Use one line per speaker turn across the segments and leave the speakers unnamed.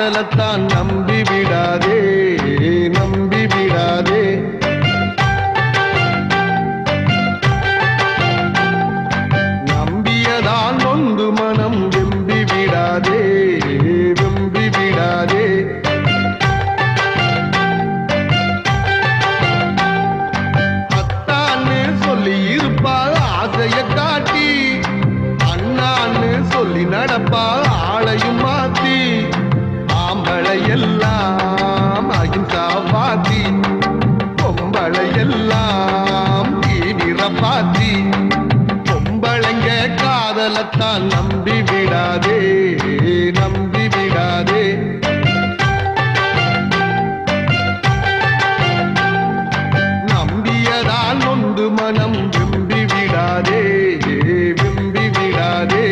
காதலத்தான் நம்பி விடாதே, நம்பி விடாதே. நம்பியதான் நொந்து மனம் வெம்பி விடாதே, வெம்பி விடாதே. அத்தான்னு சொல்லி இருப்பா ஆசைய காட்டி, அண்ணான்னு சொல்லி நடப்பா ஆளையும் மாத்தி. ஆம்பளை எல்லாம் அகிம்சா பாத்தி, பொம்பளை எல்லாம் தீவிர பாத்தி. பொம்பளைங்க காதலத்தான் நம்பி விடாதே, நம்பி விடாதே. நம்பியதால் நொந்து மனம் வெம்பி விடாதே, வெம்பி விடாதே.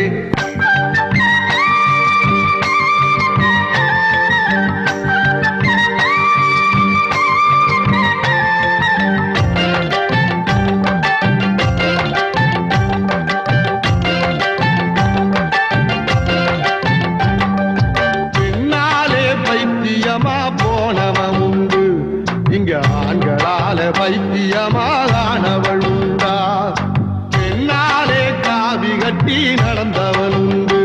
போனவன் உண்டு, இங்க ஆண்களால பைத்தியமானவள் உண்டா? பெண்ணாலே காவி கட்டி நடந்தவள் உண்டு,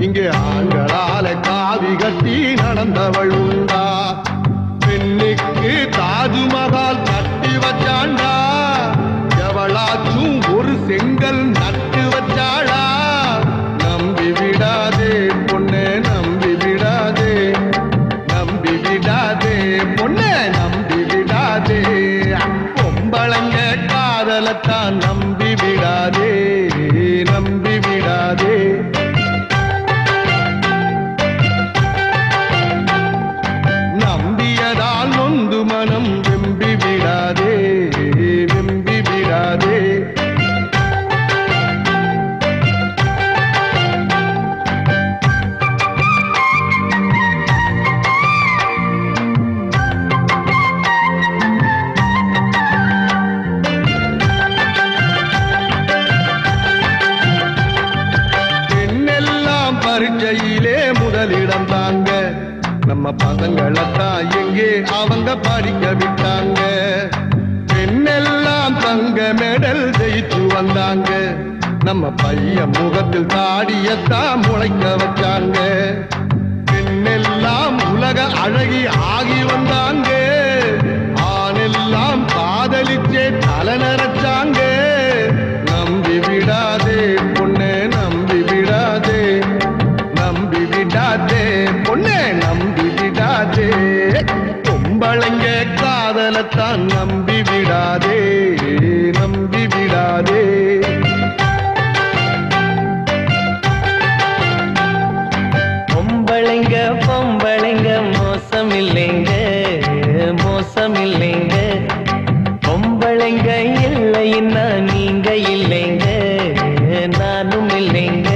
இங்கே ஆண்களால காவி கட்டி நடந்தவள் உண்டா? பெண்ணுக்கு தாஜ்மஹால் கட்டி வச்சாண்டா, எவளாச்சும் ஒரு செங்கல் நட்டு வச்சாளா? நம்பி விடாதே பொண்ணே, நம்பி விடாதே, நம்பி விடாதே பொண்ணே, நம்பி விடாதே. பொம்பளைங்க காதலத்தான் நம்பி விடாதே, நம்பி விடாதே. நம்பியதால் நொந்து மனம் வெம்பி விடாதே, வெம்பி விடாதே. பரீட்சையிலே முதலிடம் தாங்க, நம்ம பசங்களத்தான் எங்கே அவங்க படிக்க விட்டாங்க. பெண்ணெல்லாம் தங்க மெடல் ஜெயிச்சு வந்தாங்க, நம்ம பையன் முகத்தில் தாடியத்தான் முளைக்க வச்சாங்க. பெண்ணெல்லாம் உலக அழகி ஆகி வந்தாங்க, ஆணெல்லாம் காதலிச்சே தலை நரைச்சாங்க. நம்பி விடாதே பொண்ணே, நம்பி விடாதே, நம்பி விடாதே பொண்ணே, நம்பி விடாதே. பொம்பளைங்க காதலத்தான் நம்பி விடாதே, நம்பி விடாதே.
பொம்பளைங்க பொம்பளைங்க மோசம் இல்லைங்க, மோசம் இல்லைங்க. பொம்பளைங்க இல்லைன்னா நீங்க இல்லைங்க, நானும் இல்லைங்க.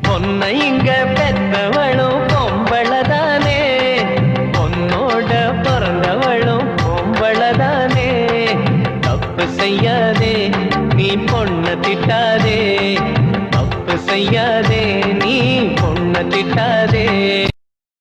பொன்னை இங்க பெற்றவளும் பொம்பளதானே, பொன்னோட பிறந்தவளும் பொம்பளதானே. தப்பு செய்யாதே நீ பொண்ண திட்டாதே, தப்பு செய்யாதே நீ பொண்ண திட்டாதே.